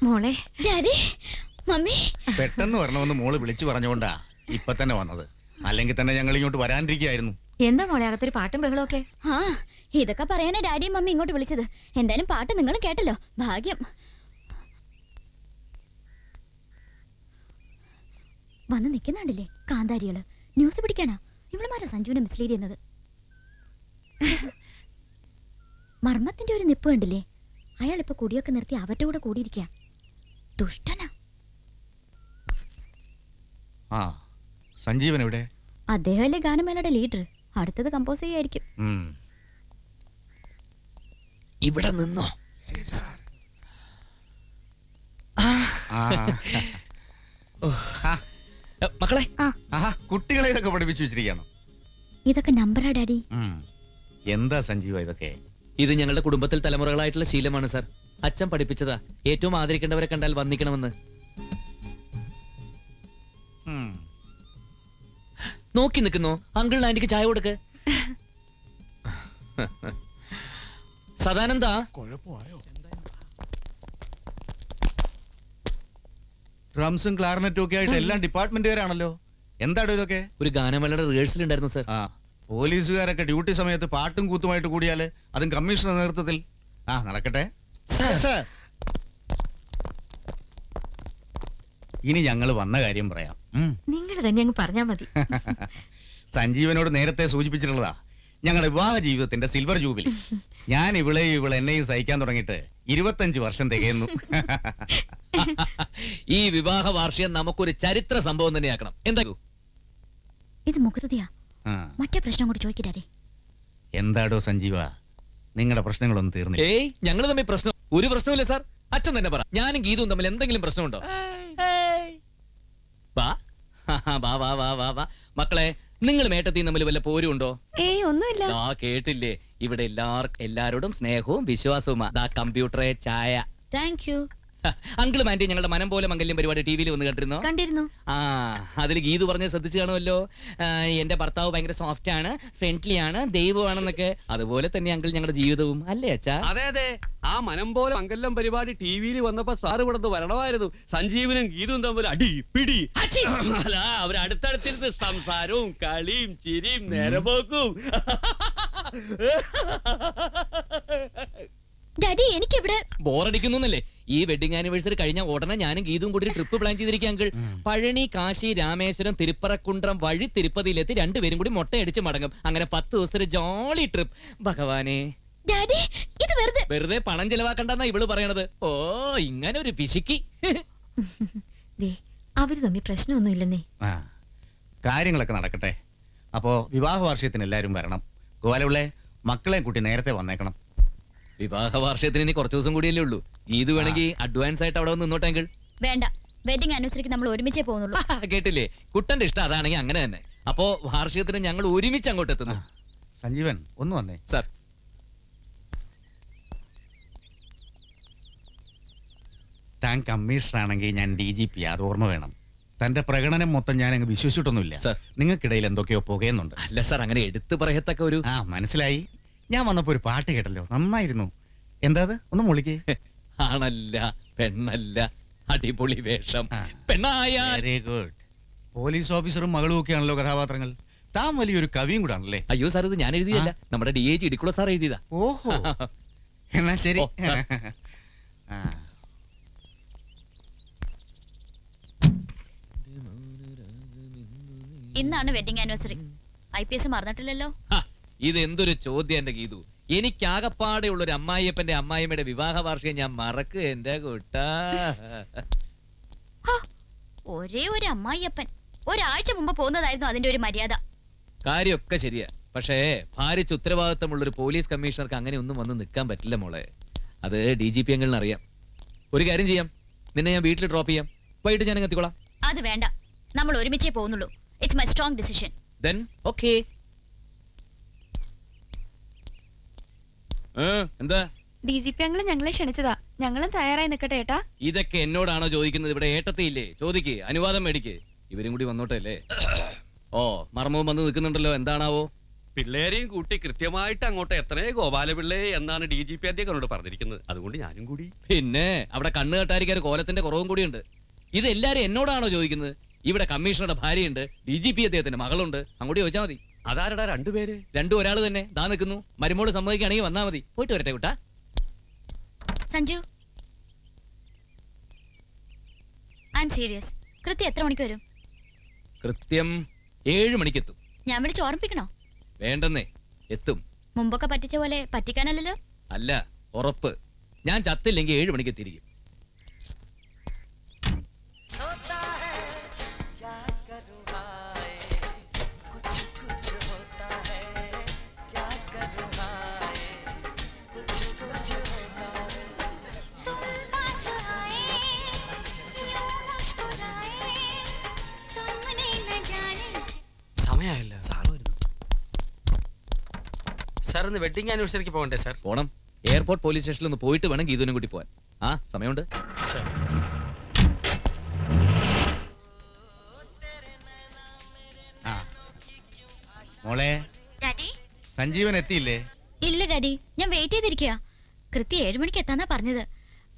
മോളെ. Daddy, mummy. പെട്ടെന്ന് വരണമെന്ന് മോള് വിളിച്ചു പറഞ്ഞുകൊണ്ടാ ഇപ്പൊ തന്നെ വന്നത്. അല്ലെങ്കിൽ തന്നെ ഞങ്ങൾ ഇങ്ങോട്ട് വരാനിരിക്കുകയായിരുന്നു. എന്താ മോളെ അകത്തൊരു പാട്ടും ബഹളമൊക്കെ? ആ, ഇതൊക്കെ പറയാനാ ഡാഡിയും മമ്മി ഇങ്ങോട്ട് വിളിച്ചത്. എന്തായാലും പാട്ട് നിങ്ങൾ കേട്ടല്ലോ, ഭാഗ്യം. വന്ന് നിൽക്കുന്നുണ്ടല്ലേ കാന്താരികള്. ന്യൂസ് പിടിക്കാനാ ഇവളുമാരെ സഞ്ജുവിനെ മിസ്ലീഡ് ചെയ്യുന്നത്. മർമ്മത്തിന്റെ ഒരു നിപ്പ് കണ്ടില്ലേ? അയാൾ ഇപ്പൊ കുടിയൊക്കെ നിർത്തി അവരുടെ കൂടെ കൂടിയിരിക്ക. ദുഷ്ടനാ. ആ, സഞ്ജീവൻ എവിടെ? അദ്ദേഹമല്ലേ ഗാനമേളയുടെ ലീഡർ. അടുത്തത് കമ്പോസ് ചെയ്യായിരിക്കും. ഇവിടെ നിന്നോ? മക്കളെ, കുട്ടികളെ ഇതൊക്കെ പഠിപ്പിച്ചു വെച്ചിരിക്കണം. ഇതൊക്കെ നമ്പറാ ഡാഡി. എന്താ സഞ്ജീവ ഇതൊക്കെ? ഇത് ഞങ്ങളുടെ കുടുംബത്തിൽ തലമുറകളായിട്ടുള്ള ശീലമാണ് സാർ. അച്ഛൻ പഠിപ്പിച്ചതാ. ഏറ്റവും ആദരിക്കേണ്ടവരെ കണ്ടാൽ വന്ദിക്കണമെന്ന്. നോക്കി നിൽക്കുന്നു. അങ്കിളിന് ആന്റിക്ക് ചായ കൊടുക്ക്. സദാനന്ദ, ഡ്രംസും ക്ലാർനെറ്റും ഒക്കെ ആയിട്ട് എല്ലാം ഡിപ്പാർട്ട്മെന്റുകാരാണല്ലോ. എന്താടോ ഇതൊക്കെ? ഒരു ഗാനമേളയുടെ റിഹേഴ്സൽ ഉണ്ടായിരുന്നു സാർ. പോലീസുകാരൊക്കെ ഡ്യൂട്ടി സമയത്ത് പാട്ടും കൂത്തുമായിട്ട് കൂടിയാല് അതും കമ്മീഷണർ നേതൃത്വത്തിൽ. നടക്കട്ടെ. ഇനി ഞങ്ങൾ വന്ന കാര്യം പറയാം. നിങ്ങൾ തന്നെ അങ്ങ് പറഞ്ഞാ മതി. സഞ്ജീവനോട് നേരത്തെ സൂചിപ്പിച്ചിട്ടുള്ളതാ ഞങ്ങളുടെ വിവാഹ ജീവിതത്തിന്റെ സിൽവർ ജൂബിലി. ഞാൻ ഇവളെ എന്നെയും സഹിക്കാൻ തുടങ്ങിയിട്ട് 25 വർഷം തികയുന്നു. ഈ വിവാഹ വാർഷികം നമുക്കൊരു ചരിത്ര സംഭവം തന്നെയാക്കണം. എന്താ ഇത് മുഖത്തുതിയാ? മറ്റേ പ്രശ്നം കൂടി ചോദിക്കട്ടെ. എന്താടോ സഞ്ജീവ, നിങ്ങളുടെ പ്രശ്നങ്ങളൊന്നും തീർന്നില്ല? ഏയ്, ഞങ്ങൾ തമ്മിൽ പ്രശ്നം ഒരു പ്രശ്നമില്ല സാർ. അച്ഛൻ തന്നെ പറ, ഞാനും ഗീതവും തമ്മിൽ എന്തെങ്കിലും പ്രശ്നമുണ്ടോ? മക്കളെ, നിങ്ങൾ മേട്ടത്തിൽ തമ്മിൽ വല്ല പോരും ഉണ്ടോ? ഏയ്, ഒന്നുമില്ല. കേട്ടില്ലേ, ഇവിടെ എല്ലാരോടും സ്നേഹവും വിശ്വാസവും. കമ്പ്യൂട്ടറെ ചായ. Thank you. അങ്കിളും ആന്റി ഞങ്ങളുടെ മനം പോലെ മംഗല്യം പരിപാടി ടിവിയിൽ വന്ന് കണ്ടിരുന്നു. അതിൽ ഗീതു പറഞ്ഞ് ശ്രദ്ധിച്ചു കാണുമല്ലോ. എന്റെ ഭർത്താവ് ഭയങ്കര സോഫ്റ്റ് ആണ്, ഫ്രണ്ട്ലി ആണ്, ദൈവമാണെന്നൊക്കെ. അതുപോലെ തന്നെ അങ്കിൾ ഞങ്ങളുടെ ജീവിതവും അല്ലേ അച്ഛാ? അതെ അതെ, ആ മനം പോലെ മംഗല്യം പരിപാടി ടിവിയിൽ വന്നപ്പോ സാറ് ഇവിടെ വരണമായിരുന്നു. സഞ്ജീവനും ഗീതും തമ്മിൽ അടി പിടി. അല്ല, അവർ അടുത്തടുത്തിരുന്ന് സംസാരവും കളിയും ചിരിയും നേരമ്പോക്കും. ഡാഡി, എനിക്കിവിടെ ബോറടിക്കുന്നല്ലേ? ഈ വെഡിങ് ആനിവേഴ്സറി കഴിഞ്ഞ ഉടനെ ഞാനും ഗീതും കൂടി ട്രിപ്പ് പ്ലാൻ ചെയ്തിരിക്കുക അങ്കിൾ. പഴനി, കാശി, രാമേശ്വരം, തിരുപ്പറക്കുണ്ട്രം വഴി തിരുപ്പതിയിലെത്തി രണ്ടുപേരും കൂടി മൊട്ടയടിച്ച് മടങ്ങും. അങ്ങനെ 10 ദിവസത്തെ ജോളി ട്രിപ്പ്. ഭഗവാനെ, ഡാഡി, ഇത് വെറുതെ പണം ചെലവാക്കണ്ടെന്നാ ഇവള് പറയണത്. ഓ, ഇങ്ങനെ ഒരു പിശുക്കി. അവര് തമ്മിൽ പ്രശ്നമൊന്നുമില്ലെന്നേ. കാര്യങ്ങളൊക്കെ നടക്കട്ടെ. അപ്പോ വിവാഹ വാർഷികത്തിന് എല്ലാരും വരണം. ഗോപാലപിള്ളേ, മക്കളെ കൂട്ടി നേരത്തെ വന്നേക്കണം. വിവാഹ വാർഷികത്തിന് ഇനി കുറച്ചു ദിവസം കൂടിയല്ലേ ഉള്ളൂ. ഇത് വേണമെങ്കിൽ അഡ്വാൻസ് ആയിട്ട് അവിടെ നിന്നോട്ടെങ്കിൽ. വേണ്ട, വെഡിങ് ആനിവേഴ്സറിക്ക് നമ്മൾ ഒരുമിച്ചേ പോകുന്നുള്ളൂ. കേട്ടില്ലേ, കുട്ടന്റെ ഇഷ്ടം അതാണെങ്കിൽ അങ്ങനെ തന്നെ. അപ്പോ വാർഷികത്തിന് ഞങ്ങൾ ഒരുമിച്ച് അങ്ങോട്ട് എത്തുന്നു. സഞ്ജീവൻ, ഒന്ന് വന്നേ. സാർ, താൻ കമ്മീഷണർ ആണെങ്കിൽ ഞാൻ DGP, അത് ഓർമ്മ വേണം. തന്റെ പ്രകടനം മൊത്തം ഞാൻ അങ്ങ് വിശ്വസിച്ചിട്ടൊന്നുമില്ല. നിങ്ങൾക്കിടയിൽ എന്തൊക്കെയോ പുകയുന്നുണ്ട്. അല്ല സാർ, അങ്ങനെ എടുത്തു പറയത്തക്ക ഒരു. മനസ്സിലായി. ഞാൻ വന്നപ്പോ ഒരു പാട്ട് കേട്ടല്ലോ, നന്നായിരുന്നു. എന്താ അത്? ഒന്ന് മുളിക്കേ. ആണല്ല പെണ്ണല്ല, അടിപൊളി വേഷം. പെണ്ണായ. Very good. പോലീസ് ഓഫീസറും മകളും ഒക്കെ ആണല്ലോ കഥാപാത്രങ്ങൾ. താൻ വലിയൊരു കവിയും കൂടെ ആണല്ലേ? അയ്യോ സാർ, ഇത് ഞാൻ എഴുതിയല്ല, നമ്മുടെ DIG ഇടിക്കുള സാർ എഴുതിയതാ. ഓഹോ, എന്നാ ശരി. ഇന്നാണ് വെഡിങ് ആനിവേഴ്സറി. IPS മറന്നിട്ടില്ലല്ലോ. ഇത് എന്തൊരു ചോദ്യം എന്റെ ഗീതു. എനിക്കാകപ്പാടെ ഉള്ളൊരു അമ്മായിയപ്പന്റെ അമ്മായിമ്മയുടെ വിവാഹ വാർഷികം ഞാൻ മറക്കുക എന്റെ കൂട്ടാ. ഒരേ ഒരു അമ്മായിയപ്പൻ ഒരാഴ്ച മുമ്പ് പോകുന്നതായിരുന്നു അതിന്റെ ഒരു മര്യാദ. കാര്യമൊക്കെ ശരിയാ, പക്ഷേ ഭാരിച്ച ഉത്തരവാദിത്തമുള്ള ഒരു പോലീസ് കമ്മീഷണർക്ക് അങ്ങനെ ഒന്നും വന്ന് നിൽക്കാൻ പറ്റില്ല മോളെ. അത് DGP അങ്കിളിന് അറിയാം. ഒരു കാര്യം ചെയ്യാം, നിന്നെ ഞാൻ വീട്ടിൽ ഡ്രോപ്പ് ചെയ്യാം. വൈകിട്ട് ഞാൻ എത്തിക്കോളാം. അത് വേണ്ട, നമ്മൾ ഒരുമിച്ചേ പോകുന്നുള്ളൂ. It's my strong decision. Then okay. എന്താ? DGP അങ്കിള് ഞങ്ങളെ ക്ഷണിച്ചതാ. ഞങ്ങളും തയ്യാറായി നിൽക്കട്ടെ ഏട്ടാ. ഇതൊക്കെ എന്നോടാണോ ചോദിക്കുന്നത്? ഇവിടെ ഏട്ടത്തിയില്ലേ? ചോദിക്ക്, അനുവാദം മേടിക്ക്. ഇവരും കൂടി വന്നോട്ടെ അല്ലേ? ഓ, മർമ്മവും വന്ന് നിൽക്കുന്നുണ്ടല്ലോ, എന്താണാവോ? പിള്ളേരെയും കൂട്ടി കൃത്യമായിട്ട് അങ്ങോട്ട് എത്രേ ഗോപാലപിള്ളേ എന്നാണ് DGP എന്നോട് പറഞ്ഞിരിക്കുന്നത്. അതുകൊണ്ട് ഞാനും കൂടി. പിന്നെ അവിടെ കണ്ണ് കെട്ടാരിക്കാൻ കോലത്തിന്റെ കുറവും കൂടിയുണ്ട്. ഇത് എല്ലാരും എന്നോടാണോ ചോദിക്കുന്നത്? ഇവിടെ കമ്മീഷണറുടെ ഭാര്യയുണ്ട്, DGP അദ്ദേഹത്തിന്റെ മകളുണ്ട്. അങ്ങോട്ട് ചോദിച്ചാൽ മതി. അതാരടാ രണ്ടുപേര്? രണ്ടും ഒരാൾ തന്നെ. ദാ നിൽക്കുന്നു. മരുമോള് സമ്മതിക്കുകയാണെങ്കിൽ വന്നാ മതി. പോയിട്ട് വരട്ടെ കുട്ടാ. Sanju, I M serious. കൃത്യം എത്ര മണിക്ക് വരും? കൃത്യം 7 മണിക്കെത്തും. ഞാൻ വിളിച്ച് ഓർമ്മിപ്പിക്കണോ? വേണ്ടെന്നേ, എത്തും. മുമ്പൊക്കെ പറ്റിച്ച പോലെ പറ്റിക്കാനല്ലല്ലോ. അല്ല, ഉറപ്പ്. ഞാൻ ചത്തില്ലെങ്കിൽ 7 മണിക്ക് എത്തിയിരിക്കും. സമയമായില്ല. സാർ ഇന്ന് വെഡിങ് ആനിവേഴ്സറിക്ക് പോകണ്ടേ സാർ? പോണം. എയർപോർട്ട് പോലീസ് സ്റ്റേഷനിൽ ഒന്ന് പോയിട്ട് വേണം ഗീതുവിനും കൂട്ടി പോവാൻ. ആ സമയമുണ്ട്. സാർ ആ മോളെ, ഡാഡി? സഞ്ജീവൻ എത്തിയില്ലേ? ഇല്ല ഡാഡി, ഞാൻ വെയിറ്റ് ചെയ്തിരിക്കുക. കൃത്യം 7 മണിക്ക് എത്താന്നാ പറഞ്ഞത്.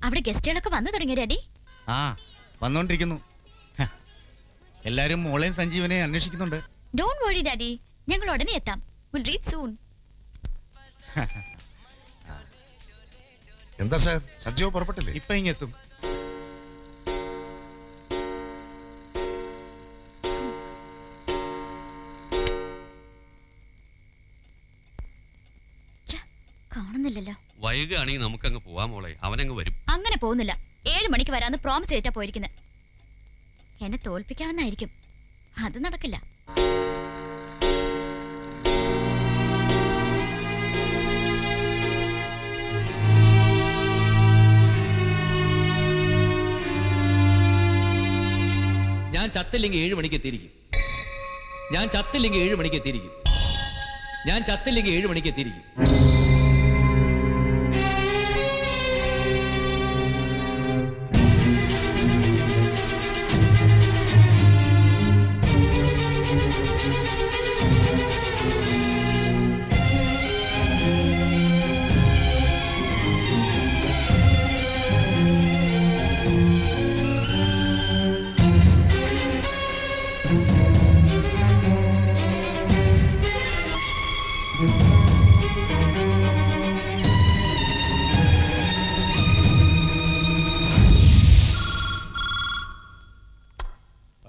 അവിടെ ഗസ്റ്റുകളൊക്കെ വന്നു തുടങ്ങിയ ഡാഡി? ആ, വന്നോണ്ടിരിക്കുന്നു. ഹ, എല്ലാരും മോളെയും സഞ്ജീവനെ അന്വേഷിക്കുന്നുണ്ട്. ഡോണ്ട് വറി ഡാഡി, ഞങ്ങൾ ഉടനെ എത്താം. Will reach soon. എന്താ സാർ, സഞ്ജീവ് പുറപ്പെട്ടില്ലേ? ഇപ്പൊ ഇങ്ങെത്തും. കാണുന്നില്ലല്ലോ. വൈകുകയാണെങ്കിൽ നമുക്കങ്ങ് പോവാം മോളെ. അവനങ്ങ് വരും. അങ്ങനെ പോകുന്നില്ല. 7 മണിക്ക് വരാന്ന് പ്രോമിസ് ചെയ്തിട്ടാ പോയിരിക്കുന്നത്. എന്നെ തോൽപ്പിക്കാമെന്നായിരിക്കും. അത് നടക്കില്ല. ഞാൻ ചത്തില്ലെങ്കിൽ 7 മണിക്ക് എത്തിയിരിക്കും. ഞാൻ ചത്തില്ലെങ്കിൽ 7 മണിക്ക് എത്തിയിരിക്കും. ഞാൻ ചത്തില്ലെങ്കിൽ 7 മണിക്ക് എത്തിയിരിക്കും.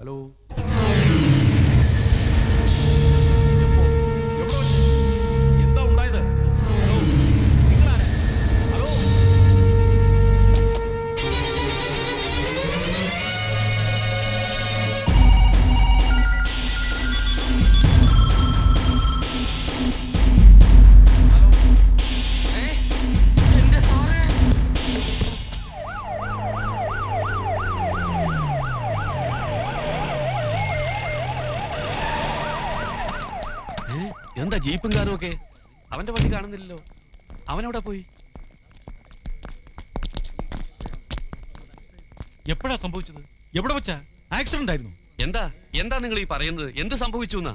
ഹലോ, എന്താ ഉണ്ടായത്? ഹലോ, നിങ്ങളാണ്? ഹലോ, എന്റെ സാറേ, എന്താ ജീപ്പും കാറും ഒക്കെ? അവന്റെ വണ്ടി കാണുന്നില്ലല്ലോ. അവനവിടെ പോയി. എപ്പോഴാ സംഭവിച്ചത്? എവിടെ വെച്ചാ? ആക്സിഡന്റ് ആയിരുന്നു? എന്താ എന്താ നിങ്ങൾ ഈ പറയുന്നത്? എന്ത് സംഭവിച്ചു എന്നാ?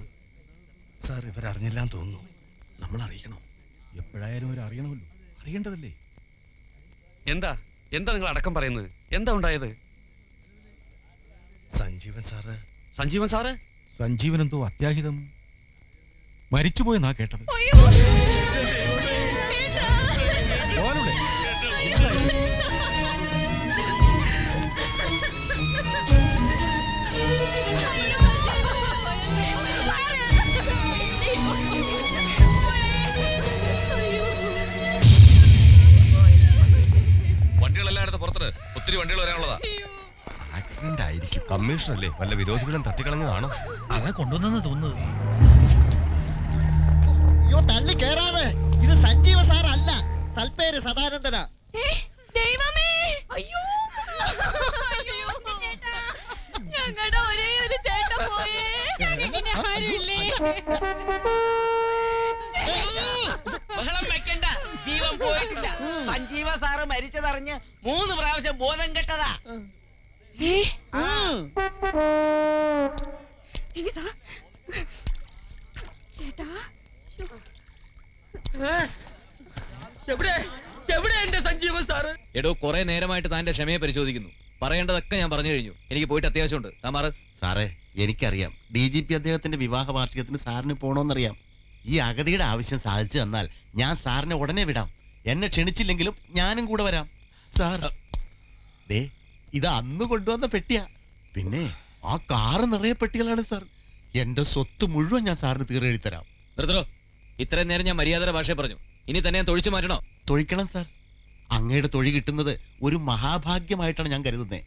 സാർ, ഇവരറിഞ്ഞില്ലാന്ന് തോന്നുന്നു. നമ്മൾ അറിയിക്കണം. എപ്പോഴായാലും അവർ അറിയണമല്ലോ. അറിയേണ്ടതല്ലേ? എന്താ എന്താ നിങ്ങൾ അടക്കം പറയുന്നത്? എന്താ ഉണ്ടായത്? സഞ്ജീവൻ സാറ്. സഞ്ജീവൻ സാറ്? സഞ്ജീവൻ എന്തോ അത്യാഹിതം മരിച്ചുപോയെന്നാ കേട്ടത്. മോനുടെ വണ്ടികളെല്ലായിടത്തും പുറത്ത് ഒത്തിരി വണ്ടികൾ വരാനുള്ളതാ. ആക്സിഡന്റ് ആയിരിക്കും. കമ്മീഷണല്ലേ, വല്ല വിരോധികളും തട്ടിക്കളഞ്ഞതാണോ? അതാ കൊണ്ടുവന്നെന്ന് തോന്നുന്നത്. അയ്യോ, തള്ളി കേറാതെ. ഇത് സഞ്ജീവ സാർ അല്ല, സൽപ്പേര് സദാനന്ദനാ. ഞങ്ങളുടെ ഒരേ ഒരു ചേട്ടൻ പോയേ. ബഹളം വെക്കണ്ട. ജീവൻ പോയിട്ടില്ല. സഞ്ജീവ സാറ് മരിച്ചതറിഞ്ഞ് 3 പ്രാവശ്യം ബോധം കെട്ടതാ. ചേട്ടാ, എടോ കുറെ നേരമായിട്ട് താന്റെ ക്ഷമയെ പരിശോധിക്കുന്നു. പറയേണ്ടതൊക്കെ ഞാൻ പറഞ്ഞു കഴിഞ്ഞു. എനിക്ക് പോയിട്ട് അത്യാവശ്യമുണ്ട്. താൻ മാറ്. സാറേ എനിക്കറിയാം DGP അദ്ദേഹത്തിന്റെ വിവാഹ വാർഷികത്തിന് സാറിന് പോണോന്നറിയാം. ഈ അഗതിയുടെ ആവശ്യം സാധിച്ചു തന്നാൽ ഞാൻ സാറിനെ ഉടനെ വിടാം. എന്നെ ക്ഷണിച്ചില്ലെങ്കിലും ഞാനും കൂടെ വരാം. സാർ ദേ ഇത് അന്ന് കൊണ്ടുവന്ന പെട്ടിയാ. പിന്നെ ആ കാറ് നിറയെ പെട്ടികളാണ് സാർ. എന്റെ സ്വത്ത് മുഴുവൻ ഞാൻ സാറിന് തീരെഴുതി തരാം. നിർത്തോ. ഇത്രയും നേരം ഞാൻ മര്യാദയുടെ ഭാഷ പറഞ്ഞു. ഇനി തന്നെ ഞാൻ തൊഴിച്ചു മാറ്റണോ? തൊഴിക്കണം സാർ. അങ്ങയുടെ തൊഴി കിട്ടുന്നത് ഒരു മഹാഭാഗ്യമായിട്ടാണ് ഞാൻ കരുതുന്നത്.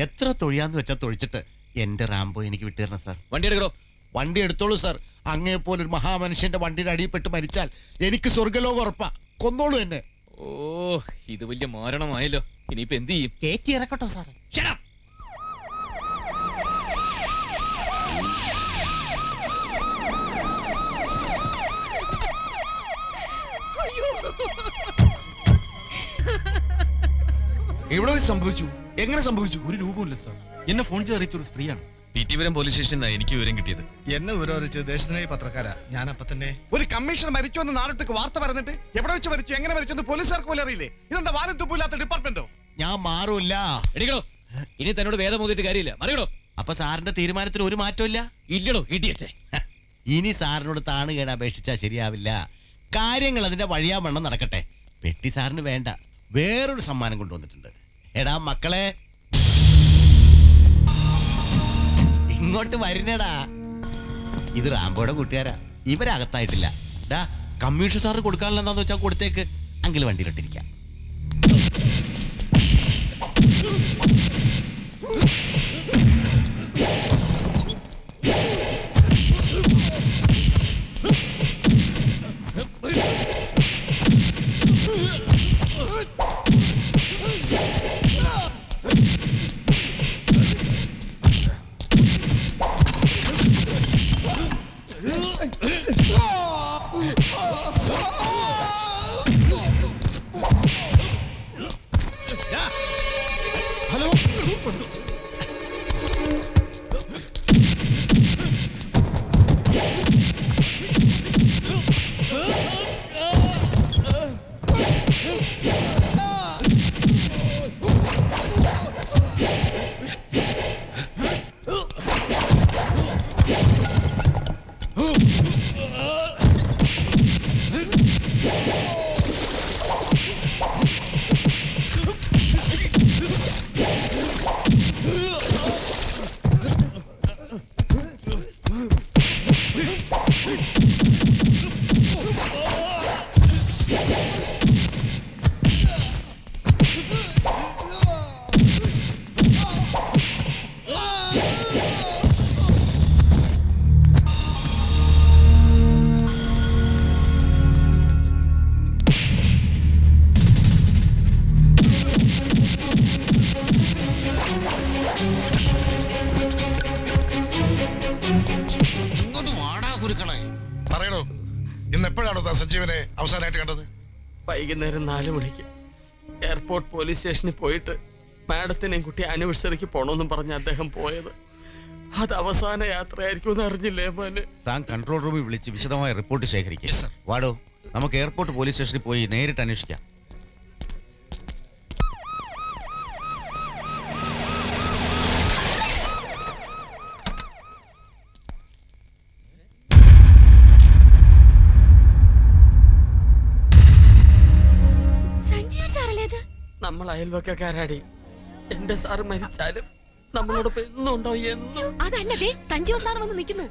എത്ര തൊഴിയാന്ന് വെച്ചാൽ തൊഴിച്ചിട്ട് എന്റെ റാംബോ എനിക്ക് വിട്ടുതരണം സാർ. വണ്ടി എടുക്കണോ? വണ്ടി എടുത്തോളൂ സാർ. അങ്ങയെ പോലൊരു മഹാമനുഷ്യന്റെ വണ്ടിയുടെ അടിയിൽപ്പെട്ട് മരിച്ചാൽ എനിക്ക് സ്വർഗ്ഗലോകം ഉറപ്പാ. കൊന്നോളൂ എന്നെ. ഓ ഇത് വലിയ മാരണമായല്ലോ. ഇനിയിപ്പോ എന്ത് ചെയ്യും? കേറ്റി ഇറക്കട്ടോ സാറേ. Shut up! എവിടെ സംഭവിച്ചു? എങ്ങനെ സംഭവിച്ചു? ഒരു രൂപമില്ല സാർ. എന്നെ ഫോൺ ചെയ്ത് അറിയിച്ചൊരു സ്ത്രീയാണ്. ടി.ടി.പുരം പോലീസ് സ്റ്റേഷനിൽ എനിക്ക് വിവരം കിട്ടിയത്. എന്നെ വിവരം ദേശസ്നേഹി പത്രക്കാരാ. ഞാൻ അപ്പൊ തന്നെ ഒരു കമ്മീഷണർ മരിച്ചു എന്ന് നാട്ടിലേക്ക് വാർത്ത പറഞ്ഞിട്ട് എവിടെ വെച്ച് മരിച്ചു, എങ്ങനെ മരിച്ചു പോലീസുകാർക്ക് പോലും അറിയില്ലേ? ഇതെന്താ വാലും തുപ്പില്ലാത്ത ഡിപ്പാർട്ട്മെന്റോ? ഞാൻ മാറൂല്ല. എടിക്കണോ? ഇനി തന്നോട് വേദം മോദിയിട്ട് കാര്യമില്ല. മറിയണോ? അപ്പൊ സാറിന്റെ തീരുമാനത്തിൽ ഒരു മാറ്റമില്ല? ഇല്ലടോ ഇടിയട്ടെ. ഇനി സാറിനോട് താണുകേട് അപേക്ഷിച്ചാൽ ശരിയാവില്ല. കാര്യങ്ങൾ അതിന്റെ വഴിയാവണ്ണം നടക്കട്ടെ. പെട്ടി സാറിന് വേണ്ട, വേറൊരു സമ്മാനം കൊണ്ടുവന്നിട്ടുണ്ട്. എടാ മക്കളെ ഇങ്ങോട്ട് വരുന്നേടാ. ഇത് റാംബോയുടെ കൂട്ടുകാരാ. ഇവരകത്തായിട്ടില്ല. ഡാ കമ്മീഷൻ സാറിന് കൊടുക്കാനുള്ള എന്താന്ന് വെച്ചാൽ കൊടുത്തേക്ക്. അങ്കിൾ വണ്ടിയിലിട്ടിരിക്കാം. ഹലോ പറയണോ, ഇന്ന് എപ്പോഴാണോ സഞ്ജീവനെ അവസാനമായിട്ട് കണ്ടത്? വൈകുന്നേരം 4 മണിക്ക് എയർപോർട്ട് പോലീസ് സ്റ്റേഷനിൽ പോയിട്ട് മാഡത്തിനെയും കുട്ടി ആനിവേഴ്സറിക്ക് പോണോന്നും പറഞ്ഞ് അദ്ദേഹം പോയത്. അത് അവസാന യാത്രയായിരിക്കും എന്ന് അറിഞ്ഞില്ലേ മോനെ? താൻ കൺട്രോൾ റൂമിൽ വിളിച്ച് വിശദമായ റിപ്പോർട്ട് ശേഖരിക്കും. വാടോ, നമുക്ക് എയർപോർട്ട് പോലീസ് സ്റ്റേഷനിൽ പോയി നേരിട്ട് അന്വേഷിക്കാം. നമ്മൾ അയൽവക്കാരാടി. എന്റെ സാറ് മരിച്ചാലും നമ്മളോടൊപ്പം എന്നും ഉണ്ടോ? എന്നും. അതല്ലേ സഞ്ജീവ സാർ വന്ന് നിൽക്കുന്നു.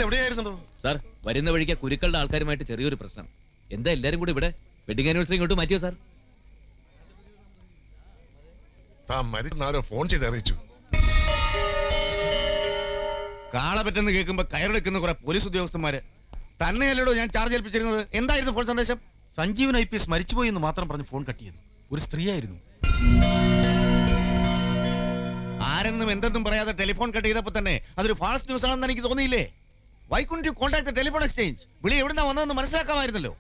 എവിടെയായിരുന്നോ സാർ? വരുന്ന വഴിക്ക് കുരുക്കളുടെ ആൾക്കാരുമായിട്ട് ചെറിയൊരു പ്രശ്നം. എന്താ എല്ലാരും കൂടി ഇവിടെ? വെഡിങ് ആനിവേഴ്സറി ഇങ്ങോട്ട് മാറ്റിയോ സാർ? താൻ മരിച്ചാരോ ഫോൺ ചെയ്ത് അറിയിച്ചു. കാളെ പറ്റെന്ന് കേൾക്കുമ്പോ കയറെടുക്കുന്ന കുറെ പോലീസ് ഉദ്യോഗസ്ഥന്മാര്. തന്നെയല്ലോ ഞാൻ ചാർജ് ഏൽപ്പിച്ചിരുന്നത്. എന്തായിരുന്നു ഫോൺ സന്ദേശം? സഞ്ജീവൻ IPS മരിച്ചുപോയി എന്ന് മാത്രം പറഞ്ഞ് ഫോൺ കട്ട് ചെയ്തു. ഒരു സ്ത്രീയായിരുന്നു. ആരെന്നും എന്തെന്നും പറയാതെ ടെലിഫോൺ കട്ട് ചെയ്തപ്പോ തന്നെ അതൊരു ഫാൾസ് ന്യൂസ് ആണെന്ന് എനിക്ക് തോന്നിയില്ലേ? Why couldn't you contact telephone exchange? വിളി എവിടുന്നാ വന്നതെന്ന് മനസ്സിലാക്കാമായിരുന്നല്ലോ.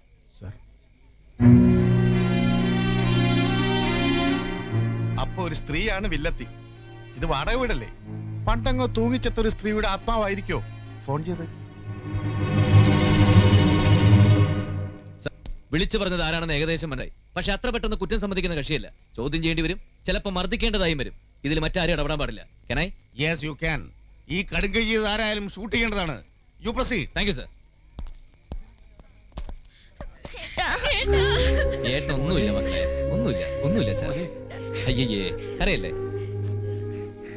അപ്പൊ ഒരു സ്ത്രീയാണ് വില്ലത്തി. ഇത് വാടക വീടല്ലേ? പണ്ടങ്ങോ തൂങ്ങിച്ചെത്തൊരു സ്ത്രീയുടെ ആത്മാവായിരിക്കോ ഫോൺ ചെയ്ത്. വിളിച്ചു പറഞ്ഞത് ആരാണെന്ന് ഏകദേശം മനസ്സിലായി. പക്ഷെ അത്ര പെട്ടെന്ന് കുറ്റം സമ്മതിക്കുന്ന കക്ഷിയല്ല. ചോദ്യം ചെയ്യേണ്ടി വരും, ചിലപ്പോൾ മർദ്ദിക്കേണ്ടതായും വരും. ഇതിൽ മറ്റാരും ഇടപെടാൻ പാടില്ല. Can I? Yes you can. ഈ കടുങ്കൈ ചെയ്ത് ആരായാലും ഷൂട്ട് ചെയ്യേണ്ടതാണ്. You proceed. Thank you sir. ഏട്ടനൊന്നുമില്ല മക്കളെ, ഒന്നുമില്ല സാർ. അയ്യേ, കരയല്ലേ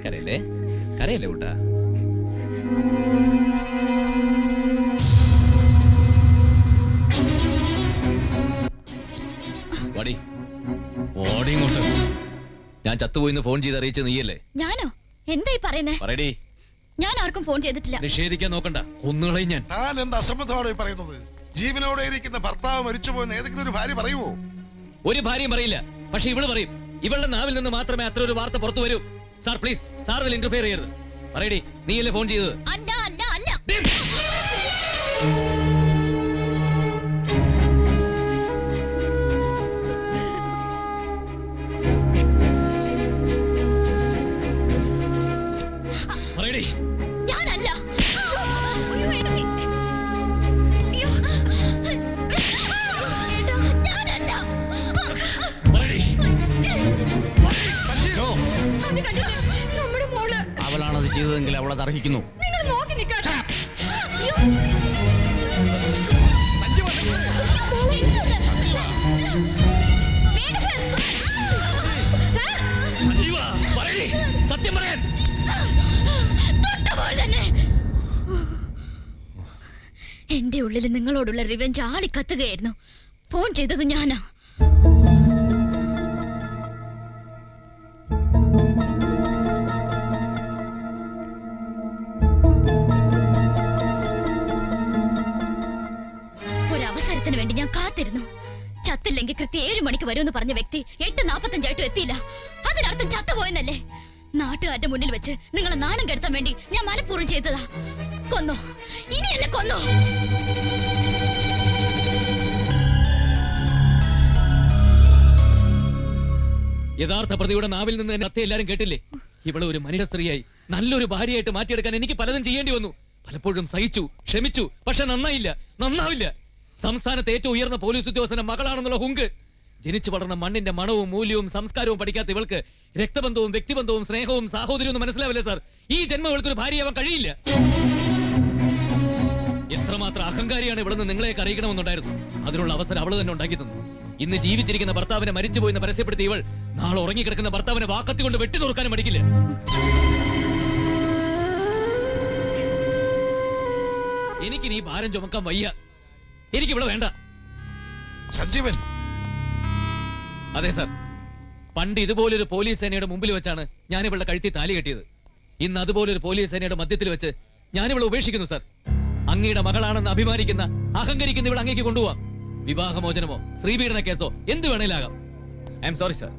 കരയല്ലേ കരയല്ലേ കൂട്ടാ. വാടി ഓടി ഇങ്ങോട്ട്. ഞാൻ ചത്തുപോയിന്ന് ഫോൺ ചെയ്ത് അറിയിച്ച നീയല്ലേ? ഞാനോ? എന്തായി പറയുന്നേ? പറയടി. ഞാൻ ആർക്കും ഫോൺ ചെയ്തിട്ടില്ല. നിഷേധിക്കാൻ നോക്കണ്ട, കൊന്നുകളയും ഞാൻ. താൻ എന്ത് അസംബന്ധമാണ് ഈ പറയുന്നത്? ജീവനോടെ ഇരിക്കുന്ന ഭർത്താവ് മരിച്ചുപോയെന്ന് ഏതെങ്കിലും ഒരു ഭാര്യ പറയുമോ? ഒരു ഭാര്യയും പറയില്ല, പക്ഷെ ഇവള് പറയും. ഇവളുടെ നാവിൽ നിന്ന് മാത്രമേ അത്ര ഒരു വാർത്ത പുറത്തു വരൂ. സാർ പ്ലീസ്, സാർ ഇതിൽ ഇന്റർഫിയർ ചെയ്യരുത്. പറയടി, നീയല്ലേ ഫോൺ ചെയ്തത്? അല്ല അല്ല അല്ല. പറയടി. ഞാനല്ല. ഞാനല്ല. പറയടി. No. നമ്മുടെ മോള്. അവളാണത് ചെയ്തതെങ്കിൽ അവളത് അർഹിക്കുന്നു. നിങ്ങൾ നോക്കി നിൽക്കാതെ. സഞ്ജീവ, പറയടി, സത്യം പറയാൻ. എന്റെ ഉള്ളിൽ നിങ്ങളോടുള്ള റിവെഞ്ച് ആളിക്കത്തുകയായിരുന്നു. ഫോൺ ചെയ്തത് ഞാനാ. ഒരവസരത്തിന് വേണ്ടി ഞാൻ കാത്തിരുന്നു. ചത്തില്ലെങ്കിൽ കൃത്യം 7 മണിക്ക് വരുമെന്ന് പറഞ്ഞ വ്യക്തി 8:45 എത്തിയില്ല. അതിനർത്ഥം ചത്തുപോയെന്നല്ലേ? നാട്ടുകാരുടെ മുന്നിൽ വെച്ച് നിങ്ങളെ നാണം കെടുത്താൻ വേണ്ടി ഞാൻ മനഃപൂർവ്വം ചെയ്തതാ. കൊന്നോ, ഇനി എന്നെ കൊന്നോ. യഥാർത്ഥ പ്രതിയുടെ നാവിൽ നിന്ന് എന്നെ അത്തെ എല്ലാരും കേട്ടില്ലേ? ഇവളെ ഒരു മനുഷ്യ സ്ത്രീയായി നല്ലൊരു ഭാര്യയായിട്ട് മാറ്റിയെടുക്കാൻ എനിക്ക് പലതും ചെയ്യേണ്ടി വന്നു. പലപ്പോഴും സഹിച്ചു, ക്ഷമിച്ചു. പക്ഷെ നന്നാവില്ല. സംസ്ഥാനത്തെ ഏറ്റവും ഉയർന്ന പോലീസ് ഉദ്യോഗസ്ഥന്റെ മകളാണെന്നുള്ള ഹുങ്ക്. ജനിച്ചു വളർന്ന മണ്ണിന്റെ മണവും മൂല്യവും സംസ്കാരവും പഠിക്കാത്ത ഇവൾക്ക് രക്തബന്ധവും വ്യക്തിബന്ധവും സ്നേഹവും സാഹോദര്യവും മനസ്സിലാവില്ല സാർ. ഈ ജന്മം ഇവൾക്കൊരു ഭാര്യയാവാൻ കഴിയില്ല. എത്രമാത്രം അഹങ്കാരിയാണ് ഇവിടുന്ന് നിങ്ങളെയൊക്കെ അറിയിക്കണമെന്നുണ്ടായിരുന്നു. അതിനുള്ള അവസരം അവള് തന്നെ ഉണ്ടാക്കി തന്നു. ഇന്ന് ജീവിച്ചിരിക്കുന്ന ഭർത്താവിനെ മരിച്ചുപോയെന്ന് പരസ്യപ്പെടുത്തി ഇവൾ നാളെ ഉറങ്ങിക്കിടക്കുന്ന ഭർത്താവിനെ വാക്കത്തി കൊണ്ട് വെട്ടി നോക്കാനും മടിക്കില്ല. എനിക്കിനി ഭാരം ചുമക്കാൻ വയ്യ. എനിക്കിവിടെ വേണ്ട. സഞ്ജീവൻ. അതെ സാർ, പണ്ട് ഇതുപോലൊരു പോലീസ് സേനയുടെ മുമ്പിൽ വെച്ചാണ് ഞാൻ ഇവളുടെ കഴുത്തി താലി കെട്ടിയത്. ഇന്ന് അതുപോലൊരു പോലീസ് സേനയുടെ മധ്യത്തിൽ വെച്ച് ഞാനിവളെ ഉപേക്ഷിക്കുന്നു സാർ. അങ്ങയുടെ മകളാണെന്ന് അഭിമാനിക്കുന്ന അഹങ്കരിക്കുന്ന ഇവൾ അങ്ങേക്ക് കൊണ്ടുപോവാം. വിവാഹമോചനമോ സ്ത്രീപീഡന കേസോ എന്ത് വേണേലാകാം. I am sorry sir,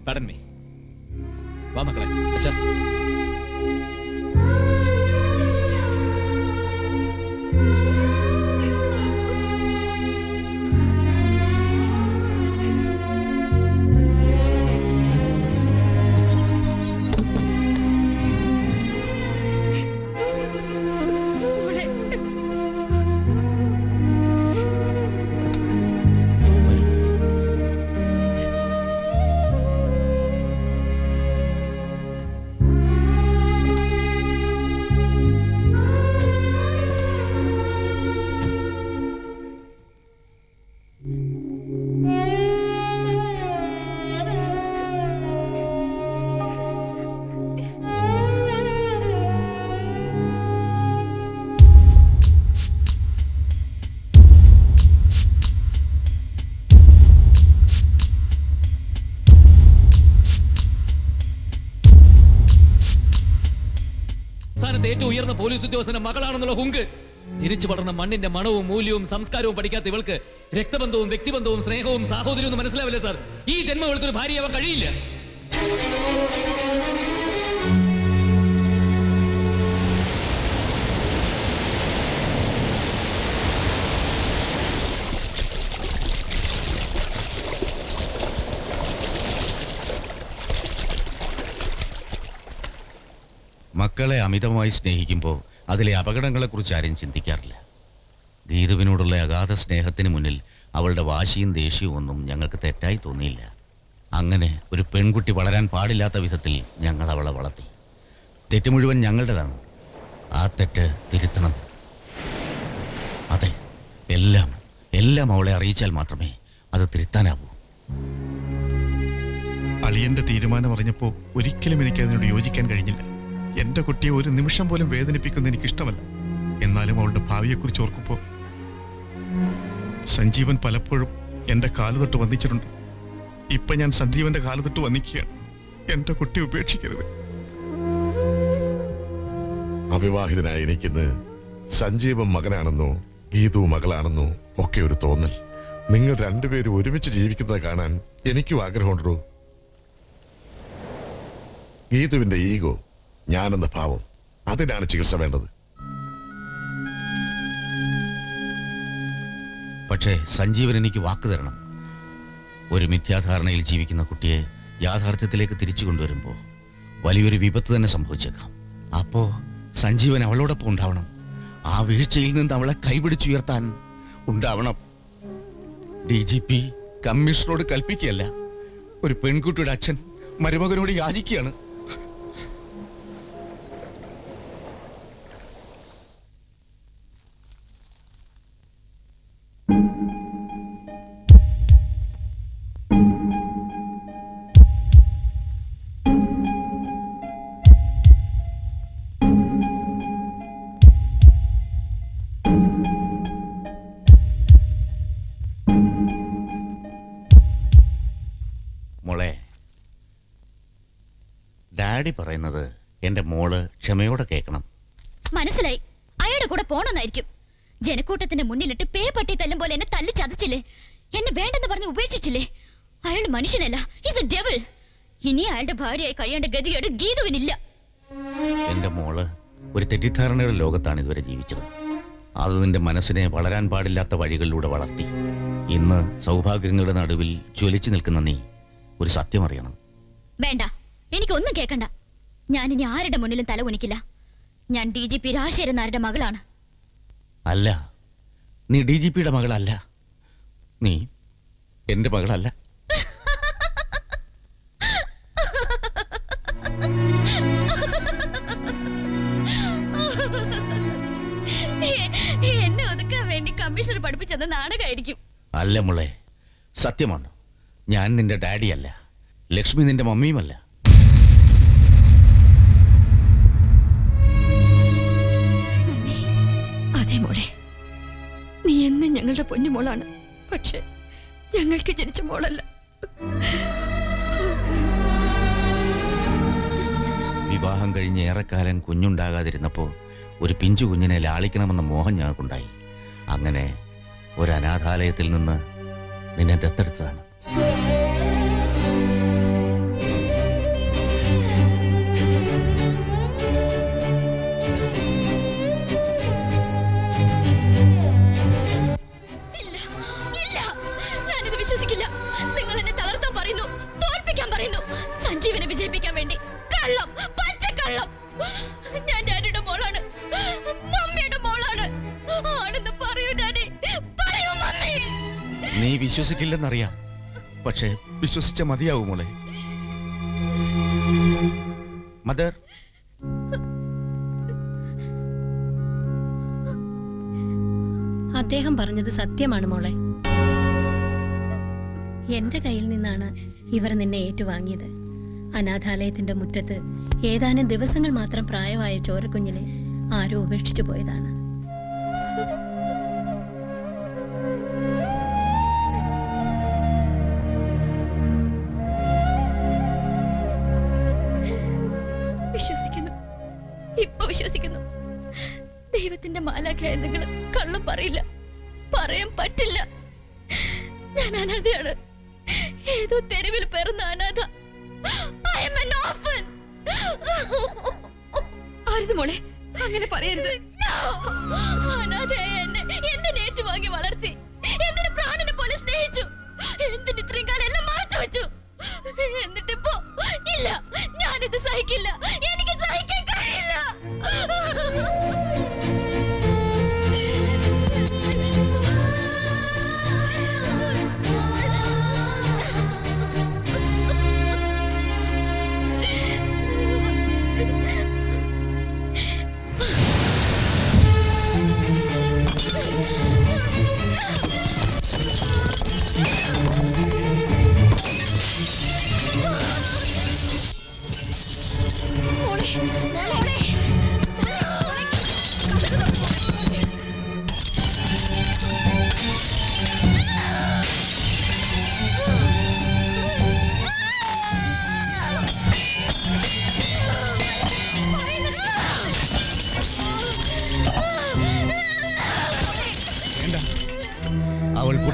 pardon me. വാ മക്കളെ. അച്ഛാ, ഏറ്റവും ഉയർന്ന പോലീസ് ഉദ്യോഗസ്ഥന്റെ മകളാണെന്നുള്ള ഹുങ്ക്. ജനിച്ചു വളർന്ന മണ്ണിന്റെ മണവും മൂല്യവും സംസ്കാരവും പഠിക്കാത്ത ഇവൾക്ക് രക്തബന്ധവും വ്യക്തിബന്ധവും സ്നേഹവും സാഹോദര്യവും മനസ്സിലാവില്ല സാർ. ഈ ജന്മം ഇവൾക്കൊരു ഭാര്യയാവാൻ കഴിയില്ല. മക്കളെ അമിതമായി സ്നേഹിക്കുമ്പോൾ അതിലെ അപകടങ്ങളെക്കുറിച്ച് ആരും ചിന്തിക്കാറില്ല. ഗീതുവിനോടുള്ള അഗാധ സ്നേഹത്തിന് മുന്നിൽ അവളുടെ വാശിയും ദേഷ്യവും ഒന്നും ഞങ്ങൾക്ക് തെറ്റായി തോന്നിയില്ല. അങ്ങനെ ഒരു പെൺകുട്ടി വളരാൻ പാടില്ലാത്ത വിധത്തിൽ ഞങ്ങൾ അവളെ വളർത്തി. തെറ്റ് മുഴുവൻ ഞങ്ങളുടേതാണ്. ആ തെറ്റ് തിരുത്തണം. അതെ, എല്ലാം എല്ലാം അവളെ അറിയിച്ചാൽ മാത്രമേ അത് തിരുത്താനാവൂ. അളിയന്റെ തീരുമാനം അറിഞ്ഞപ്പോൾ ഒരിക്കലും എനിക്ക് അതിനോട് യോജിക്കാൻ കഴിഞ്ഞില്ല. എന്റെ കുട്ടിയെ ഒരു നിമിഷം പോലും വേദനിപ്പിക്കുന്നത് എനിക്ക് ഇഷ്ടമല്ല. എന്നാലും അവളുടെ ഭാവിയെക്കുറിച്ച് ഓർക്കുമ്പോൾ സഞ്ജീവൻ പലപ്പോഴും എന്റെ കാല് തൊട്ട് വന്നിച്ചിട്ടുണ്ട്. ഇപ്പൊ ഞാൻ സഞ്ജീവന്റെ കാല് തൊട്ട് വന്നിക്കുകയാണ്. എന്റെ കുട്ടി ഉപേക്ഷിക്കരുത്. അവിവാഹിതനായ എനിക്കിന്ന് സഞ്ജീവൻ മകനാണെന്നോ ഗീതു മകളാണെന്നോ ഒക്കെ ഒരു തോന്നൽ. നിങ്ങൾ രണ്ടുപേരും ഒരുമിച്ച് ജീവിക്കുന്നത് കാണാൻ എനിക്കും ആഗ്രഹമുണ്ടോ? ഗീതുവിന്റെ ഈഗോ, ഞാനെന്ന ഭാവം, അതിനാണ് ചികിത്സ വേണ്ടത്. പക്ഷേ സഞ്ജീവൻ എനിക്ക് വാക്ക് തരണം. ഒരു മിഥ്യാധാരണയിൽ ജീവിക്കുന്ന കുട്ടിയെ യാഥാർത്ഥ്യത്തിലേക്ക് തിരിച്ചു കൊണ്ടുവരുമ്പോൾ വലിയൊരു വിപത്ത് തന്നെ സംഭവിച്ചേക്കാം. അപ്പോ സഞ്ജീവൻ അവളോടൊപ്പം ഉണ്ടാവണം. ആ വീഴ്ചയിൽ നിന്ന് അവളെ കൈപിടിച്ചുയർത്താൻ ഉണ്ടാവണം. DGP കമ്മീഷണറോട് കൽപ്പിക്കുകയല്ല, ഒരു പെൺകുട്ടിയുടെ അച്ഛൻ മരുമകനോട് യാചിക്കുകയാണ്. മോളെ, ഡാഡി പറയുന്നത് എന്റെ മോള് ക്ഷമയോടെ കേൾക്കണം. മനസ്സിലായി. അയാളുടെ കൂടെ പോണെന്നായിരിക്കും. ജനക്കൂട്ടത്തിന്റെ മുന്നിലിട്ട് പേ പട്ടി തല്ലും പോലെ എന്നെ തല്ലി ചതച്ചില്ലേ? എന്നെ വേണ്ടെന്ന് പറഞ്ഞ് ഉപേക്ഷിച്ചില്ലേ? അയാൾ മനുഷ്യനല്ല, ഈസ് എ ഡെവിൾ. ഇനി അയാളുടെ ഭാര്യയായി കഴിയേണ്ട ഗതികേട് ഗീതുവിനില്ല. എന്റെ മോള് ഒരു തെറ്റിദ്ധാരണയുടെ ലോകത്താണ് ഇതുവരെ ജീവിച്ചത്. അത് നിന്റെ മനസ്സിനെ വളരാൻ പാടില്ലാത്ത വഴികളിലൂടെ വളർത്തി. ഇന്ന് സൗഭാഗ്യങ്ങളുടെ നടുവിൽ ജ്വലിച്ചു നിൽക്കുന്ന നീ ഒരു സത്യം അറിയണം. വേണ്ട, എനിക്കൊന്നും കേൾക്കണ്ട. ഞാനിനി ആരുടെ മുന്നിലും തല കുനിക്കില്ല. ഞാൻ DGP രാജശേഖരൻ നായരുടെ മകളാണ്. അല്ല, നീ DGPയുടെ മകളല്ല. നീ എന്റെ മകളല്ല. എന്നെ ഒതുക്കാൻ വേണ്ടി കമ്മീഷണർ പഠിപ്പിച്ചത് നാടകമായിരിക്കും. അല്ല മോളെ, സത്യമാണ്. ഞാൻ നിന്റെ ഡാഡിയല്ല, ലക്ഷ്മി നിന്റെ മമ്മിയുമല്ല. അതെ മോളെ, നീ എന്നും ഞങ്ങളുടെ പൊന്നുമോളാണ്. പക്ഷെ ഞങ്ങൾക്ക് ജനിച്ച മോളല്ല. വിവാഹം കഴിഞ്ഞ് ഏറെക്കാലം കുഞ്ഞുണ്ടാകാതിരുന്നപ്പോൾ ഒരു പിഞ്ചു കുഞ്ഞിനെ ലാളിക്കണമെന്ന മോഹം ഞങ്ങൾക്കുണ്ടായി. അങ്ങനെ ഒരു അനാഥാലയത്തിൽ നിന്ന് നിന്നെ ദത്തെടുത്തതാണ്. ഞാനിത് വിശ്വസിക്കില്ല. നിങ്ങൾ എന്നെ തളർത്താൻ പറയുന്നു, തോൽപ്പിക്കാൻ പറയുന്നു, സഞ്ജീവനെ വിജയിപ്പിക്കാൻ വേണ്ടി. കള്ളം, പച്ചക്കള്ളം. ഞാൻ ഡാഡിയുടെ മോളാണ്, മമ്മിയുടെ മോളാണ്. ആണെന്ന് പറയൂ ഡാഡി, പറയൂ മമ്മി. നീ വിശ്വസിക്കില്ലെന്നറിയാം, പക്ഷേ വിശ്വസിച്ച മതിയാവും മോളെ. മദർ, അദ്ദേഹം പറഞ്ഞത് സത്യമാണ് മോളെ. എന്റെ കയ്യിൽ നിന്നാണ് ഇവർ നിന്നെ ഏറ്റുവാങ്ങിയത്. അനാഥാലയത്തിന്റെ മുറ്റത്ത് ഏതാനും ദിവസങ്ങൾ മാത്രം പ്രായമായ ചോരക്കുഞ്ഞിനെ ആരോ ഉപേക്ഷിച്ചു പോയതാണ്. വിശ്വസിക്കുന്നു, ഇപ്പൊ വിശ്വസിക്കുന്നു. ദൈവത്തിന്റെ മാലാഖയായ നിങ്ങൾ കള്ളം പറയില്ല, പറയാൻ പറ്റില്ല. ഞാൻ അനാഥയാണ്, ഏതോ തെരുവിൽ പിറന്ന അനാഥ. I am an orphan. ആരുത് മോളെ, അങ്ങനെ പറയരുത്. അനാഥയായ എന്നെ എന്തിന് ഏറ്റുവാങ്ങി വളർത്തി? എന്തിന് പ്രാണനെ പോലെ സ്നേഹിച്ചു? എന്തിന് ഇത്രയും കാലം എല്ലാം മറച്ചു വെച്ചു? എന്നിട്ടിപ്പോ ഇല്ല, ഞാനിത് സഹിക്കില്ല, എനിക്ക് സഹിക്കാൻ കഴിയില്ല.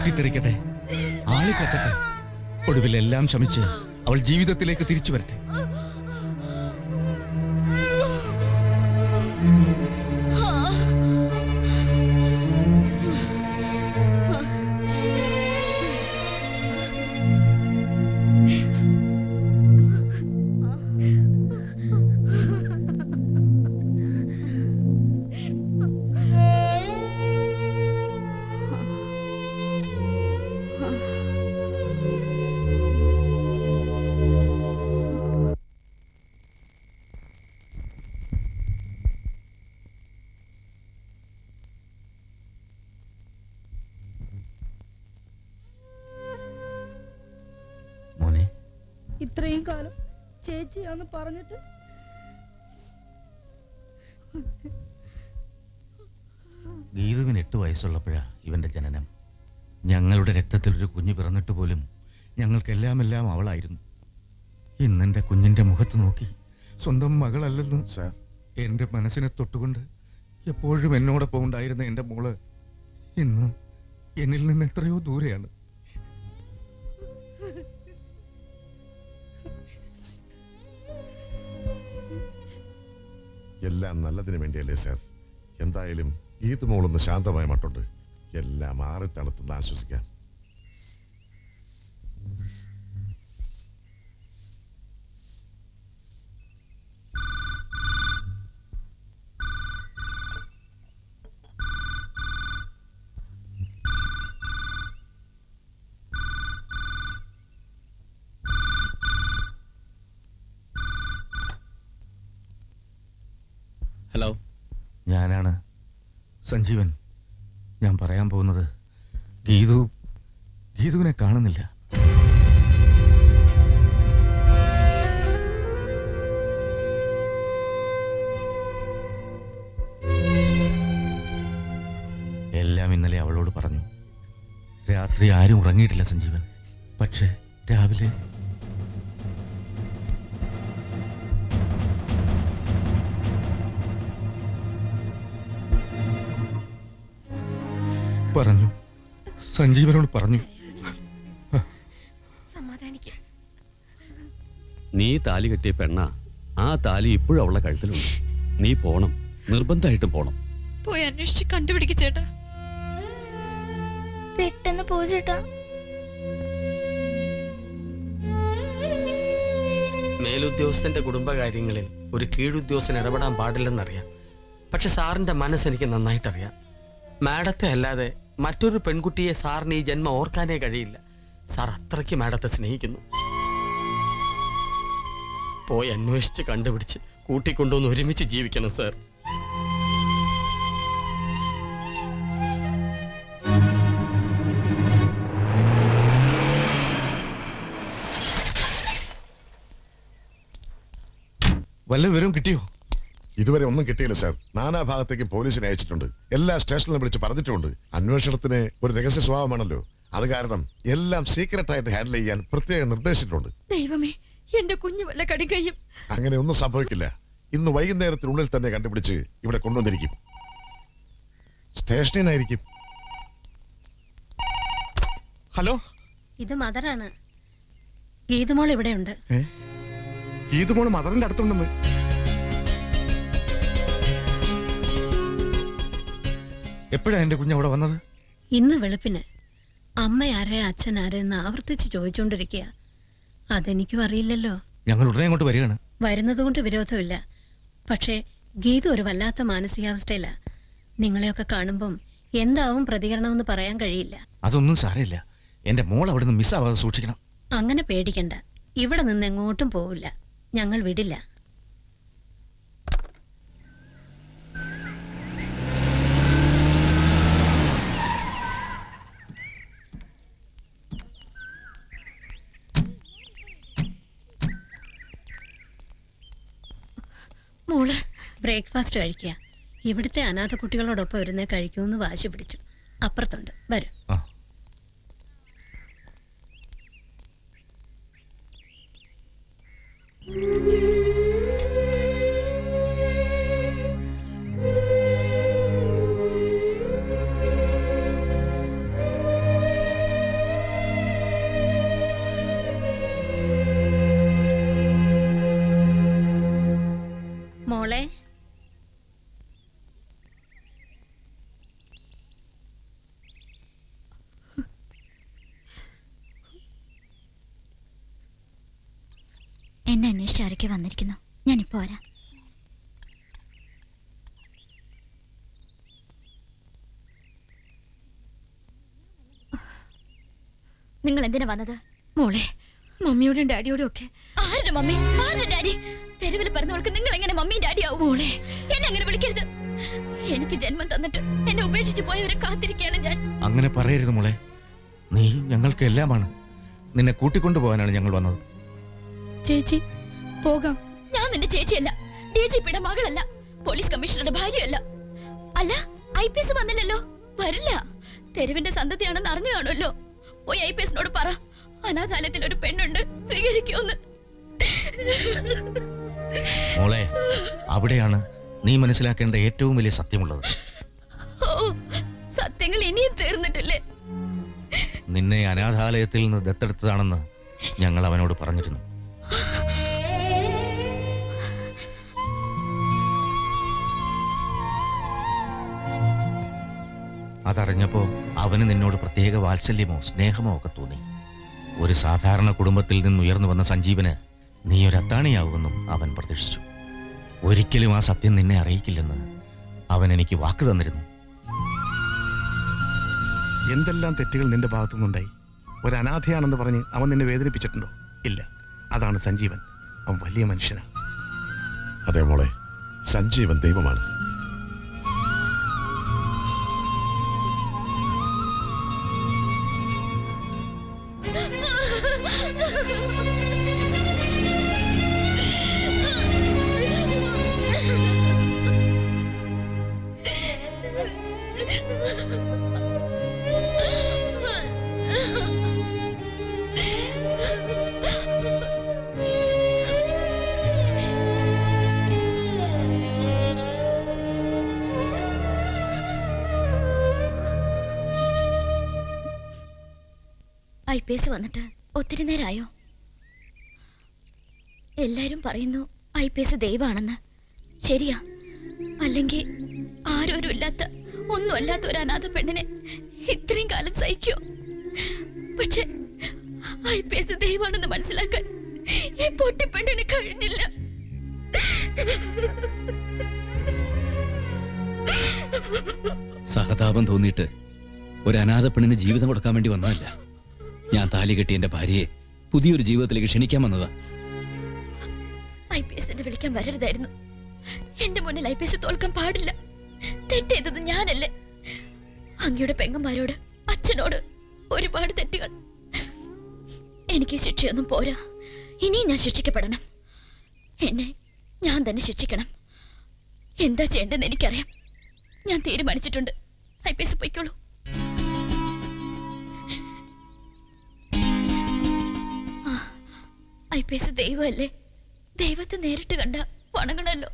പൊട്ടിത്തെറിക്കട്ടെ, ആളി കത്തട്ടെ, ഒടുവിൽ എല്ലാം ശമിച്ച് അവൾ ജീവിതത്തിലേക്ക് തിരിച്ചു വരട്ടെ. മോനെ, ഇത്രയും കാലം ചേച്ചിയാന്ന് പറഞ്ഞിട്ട് ഗീതുവിന് 8 വയസ്സുള്ളപ്പോഴാ ഇവന്റെ ജനനം. ഞങ്ങളുടെ രക്തത്തിൽ ഒരു കുഞ്ഞ് പിറന്നിട്ട് പോലും ഞങ്ങൾക്കെല്ലാം അവളായിരുന്നു. ഇന്നെന്റെ കുഞ്ഞിന്റെ മുഖത്ത് നോക്കി സ്വന്തം മകളല്ലെന്ന് എന്റെ മനസ്സിനെ തൊട്ടുകൊണ്ട് എപ്പോഴും എന്നോടൊപ്പം ഉണ്ടായിരുന്ന എന്റെ മോള് ഇന്ന് എന്നിൽ നിന്ന് എത്രയോ ദൂരെയാണ്. എല്ലാം നല്ലതിന് വേണ്ടിയല്ലേ സാർ? എന്തായാലും ഈത് മോളൊന്ന് ശാന്തമായ മട്ടുണ്ട്. എല്ലാം ആറി തണുത്തെന്ന് ആശ്വസിക്കാം. ഹലോ, ഞാനാണ് സഞ്ജീവൻ. ഞാൻ പറയാൻ പോകുന്നത് ഗീതുവിനെ കാണുന്നില്ല. എല്ലാം ഇന്നലെ അവളോട് പറഞ്ഞു. രാത്രി ആരും ഉറങ്ങിയിട്ടില്ല സഞ്ജീവൻ. പക്ഷേ രാവിലെ പറഞ്ഞു, സഞ്ജീവനോട് പറഞ്ഞു. നീ താലി കെട്ടിയ പെണ്ണ, ആ താലി ഇപ്പോഴും അവളുടെ കഴുത്തിലുണ്ട്. നീ പോണം, നിർബന്ധമായിട്ടും പോണം. പോയി അന്വേഷിച്ച് കണ്ടുപിടിക്ക ചേട്ടാ. പെട്ടെന്ന് പോ ചേട്ടാ. മേലുദ്യോഗസ്ഥന്റെ കുടുംബകാര്യങ്ങളിൽ ഒരു കീഴുദ്യോഗസ്ഥൻ ഇടപെടാൻ പാടില്ലെന്നറിയാം. പക്ഷെ സാറിന്റെ മനസ്സ് എനിക്ക് നന്നായിട്ടറിയാം. മാഡത്തെ അല്ലാതെ മറ്റൊരു പെൺകുട്ടിയെ സാറിന് ഈ ജന്മം ഓർക്കാനേ കഴിയില്ല. സാർ അത്രയ്ക്ക് മാഡത്തെ സ്നേഹിക്കുന്നു. പോയി അന്വേഷിച്ച് കണ്ടുപിടിച്ച് കൂട്ടിക്കൊണ്ടുവന്ന് ഒരുമിച്ച് ജീവിക്കണം സാർ. വല്ല വിവരവും കിട്ടിയോ? ഇതുവരെ ഒന്നും കിട്ടിയില്ല സാർ. നാനാഭാഗത്തേക്കും പോലീസിനെ അയച്ചിട്ടുണ്ട്. എല്ലാ സ്റ്റേഷനിലും വിളിച്ച് പറഞ്ഞിട്ടുണ്ട്. അന്വേഷണത്തിന് ഒരു രഹസ്യ സ്വഭാവമാണല്ലോ. അത് കാരണം എല്ലാം സീക്രട്ടായിട്ട് ഹാൻഡിൽ ചെയ്യാൻ പ്രത്യേകം നിർദ്ദേശിച്ചിട്ടുണ്ട്. ദൈവമേ, എന്റെ കുഞ്ഞു വല്ല കടികയും. അങ്ങനെ ഒന്നും സംഭവിക്കില്ല. ഇന്ന് വൈകുന്നേരത്തിനുള്ളിൽ തന്നെ കണ്ടുപിടിച്ച് ഇവിടെ കൊണ്ടുവന്നിരിക്കും. സ്റ്റേഷനിലായിരിക്കും. ഹലോ, ഇത് മദറാണ്. ഗീതുമോൾ ഇവിടെയുണ്ട്. ഗീതുമോള് മദറിന്റെ അടുത്തുണ്ടെന്ന്. എപ്പോഴാ എന്റെ കുഞ്ഞ് അവിടെ വന്നത്? ഇന്ന് വെളുപ്പിന്. അമ്മയാരെ അച്ഛനാരെന്ന് ആവർത്തിച്ച് ചോദിച്ചുകൊണ്ടിരിക്കുക. അതെനിക്കും അറിയില്ലല്ലോ. ഞങ്ങൾ ഉടനെ അങ്ങോട്ട് വരികയാണ്. വരുന്നതുകൊണ്ട് വിരോധമില്ല. പക്ഷേ ഗീതു ഒരു വല്ലാത്ത മാനസികാവസ്ഥയില. നിങ്ങളെയൊക്കെ കാണുമ്പം എന്താവും പ്രതികരണമെന്ന് പറയാൻ കഴിയില്ല. അതൊന്നും സാരമില്ല. എന്റെ മോൾ അവിടെ നിന്ന് മിസ്സാവാതെ സൂക്ഷിക്കണം. അങ്ങനെ പേടിക്കണ്ട. ഇവിടെ നിന്ന് എങ്ങോട്ടും പോവില്ല. ഞങ്ങൾ വിടില്ല. മോള് ബ്രേക്ക്ഫാസ്റ്റ് കഴിക്കുക. ഇവിടുത്തെ അനാഥ കുട്ടികളോടൊപ്പം ഇരുന്നേ കഴിക്കുമെന്ന് വാശി പിടിച്ചു. അപ്പുറത്തുണ്ട്, വരും. പക്ഷെ ആരൊക്കെ വന്നിരിക്കുന്നു. ഞാനിപ്പോ വരാം. നിങ്ങൾ എന്തിനാ വന്നത്? മോളെ, മമ്മിയോടും ഡാഡിയോടും ഒക്കെ. ആരുടെ മമ്മി, ആരുടെ ഡാഡി? തെരുവിൽ പറഞ്ഞവൾക്ക് നിങ്ങൾ എങ്ങനെ മമ്മിയും ഡാഡി ആവും? മോളെ, എന്നെ അങ്ങനെ വിളിക്കരുത്. എനിക്ക് ജന്മം തന്നിട്ട് എന്നെ ഉപേക്ഷിച്ച് പോയവരെ കാത്തിരിക്കുകയാണ് ഞാൻ. അങ്ങനെ പറയരുത് മോളെ. നീ ഞങ്ങൾക്ക് എല്ലാമാണ്. നിന്നെ കൂട്ടിക്കൊണ്ടുപോകാനാണ് ഞങ്ങൾ വന്നത്. ചേച്ചി പോകാം. ഞാൻ നിന്റെ ചേച്ചിയല്ല, DGPയുടെ മകളല്ല, പോലീസ് കമ്മീഷണറുടെ ഭാര്യയല്ല. അല്ല, IPS വന്നില്ലല്ലോ, വരില്ല. തെരുവിന്റെ സന്തതിയാണെന്ന് അറിഞ്ഞു കാണുമല്ലോ. പോയി IPSനോട് പറ, അനാഥാലയത്തിൽ ഒരു പെണ്ണുണ്ട്, സ്വീകരിക്കുമെന്ന്. മോളെ, അവിടെയാണ് നീ മനസ്സിലാക്കേണ്ട ഏറ്റവും വലിയ സത്യമുള്ളത്. ഓ, സത്യങ്ങൾ ഇനിയും തീർന്നിട്ടില്ലേ? നിന്നെ അനാഥാലയത്തിൽ നിന്ന് ദത്തെടുത്തതാണെന്ന് ഞങ്ങൾ അവനോട് പറഞ്ഞിരുന്നു. അതറിഞ്ഞപ്പോ അവന് നിന്നോട് പ്രത്യേക വാത്സല്യമോ സ്നേഹമോ ഒക്കെ തോന്നി. ഒരു സാധാരണ കുടുംബത്തിൽ നിന്ന് ഉയർന്നു വന്ന സഞ്ജീവന് നീ ഒരു അത്താണിയാവുമെന്നും അവൻ പ്രതീക്ഷിച്ചു. ഒരിക്കലും ആ സത്യം നിന്നെ അറിയിക്കില്ലെന്ന് അവൻ എനിക്ക് വാക്ക് തന്നിരുന്നു. എന്തെല്ലാം തെറ്റുകൾ നിന്റെ ഭാഗത്തുനിന്നുണ്ടായി. ഒരു അനാഥയാണെന്ന് പറഞ്ഞ് അവൻ നിന്നെ വേദനിപ്പിച്ചിട്ടുണ്ടോ? ഇല്ല. അതാണ് സഞ്ജീവൻ. അവൻ വലിയ മനുഷ്യനാണ്. അതെ മോളെ, സഞ്ജീവൻ ദൈവമാണ്. IPS വന്നിട്ട് ഒത്തിരി നേരമായോ? എല്ലാരും പറയുന്നു IPS ദൈവമാണെന്ന്. ശരിയാ? അല്ലെങ്കിൽ ആരോരും ഇല്ലാത്ത, ഒന്നും അല്ലാത്ത ഒരു അനാഥ പെണ്ണിനെ ഇത്രയും കാലം സഹിക്കോ? പക്ഷെ IPS ദൈവമാണെന്ന് മനസ്സിലാക്കാൻ ഈ പൊട്ടിപ്പെണ്ണിന് കഴിഞ്ഞില്ല. സഹതാപം തോന്നിയിട്ട് ഒരു അനാഥ പെണ്ണിന് ജീവിതം കൊടുക്കാൻ വേണ്ടി വന്നതല്ല. ഞാൻ താലി കെട്ടി എന്റെ ഭാര്യയെ പുതിയൊരു ജീവിതത്തിലേക്ക് ക്ഷണിക്കാൻ വന്നതാ. IPSനെ വിളിക്കാൻ വരരുതായിരുന്നു. എന്റെ മുന്നിൽ IPS തോൽക്കാൻ പാടില്ല. തെറ്റെയ്തത് ഞാനല്ലേ? അങ്ങയുടെ പെങ്ങന്മാരോട്, അച്ഛനോട് ഒരുപാട് തെറ്റുകൾ. എനിക്ക് ശിക്ഷയൊന്നും പോരാ. ഇനിയും ഞാൻ ശിക്ഷിക്കപ്പെടണം. എന്നെ ഞാൻ തന്നെ ശിക്ഷിക്കണം. എന്താ ചെയ്യേണ്ടതെന്ന് എനിക്കറിയാം. ഞാൻ തീരുമാനിച്ചിട്ടുണ്ട്. IPS പോയിക്കോളൂ. IPS ദൈവമല്ലേ? ദൈവത്തെ നേരിട്ട് കണ്ട വണങ്ങണല്ലോ.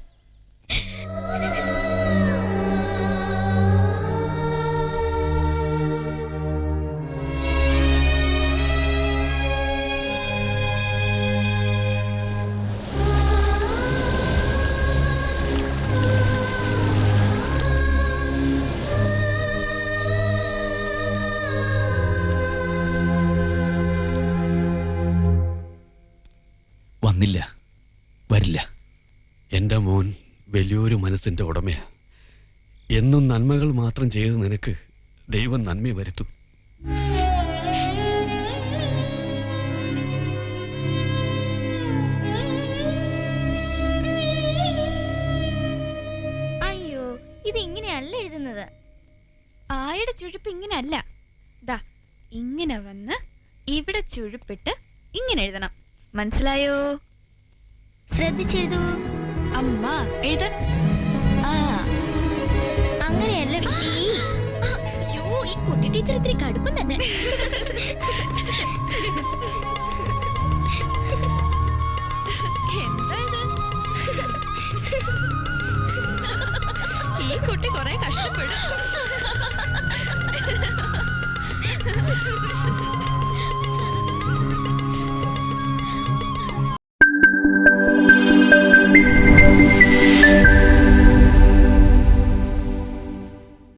വന്നില്ല, വരില്ല. എൻ്റെ മോൻ വലിയൊരു മനസ്സിൻ്റെ ഉടമയാ. എന്നും നന്മകൾ മാത്രം ചെയ്ത് നിനക്ക് ദൈവം നന്മ വരുത്തും. അയ്യോ, ഇത് ഇങ്ങനെയല്ല എഴുതുന്നത്. ആയുടെ ചുഴുപ്പ് ഇങ്ങനെയല്ല. ദാ ഇങ്ങനെ വന്ന് ഇവിടെ ചുഴുപ്പിട്ട് ഇങ്ങനെ എഴുതണം. മനസ്സിലായോ? ശ്രദ്ധിച്ചെഴുതൂ. അമ്മ എഴുത. അങ്ങനെയല്ല. ഈ കുട്ടി ടീച്ചർ ഇത്തിരി കടുപ്പം തന്നെ.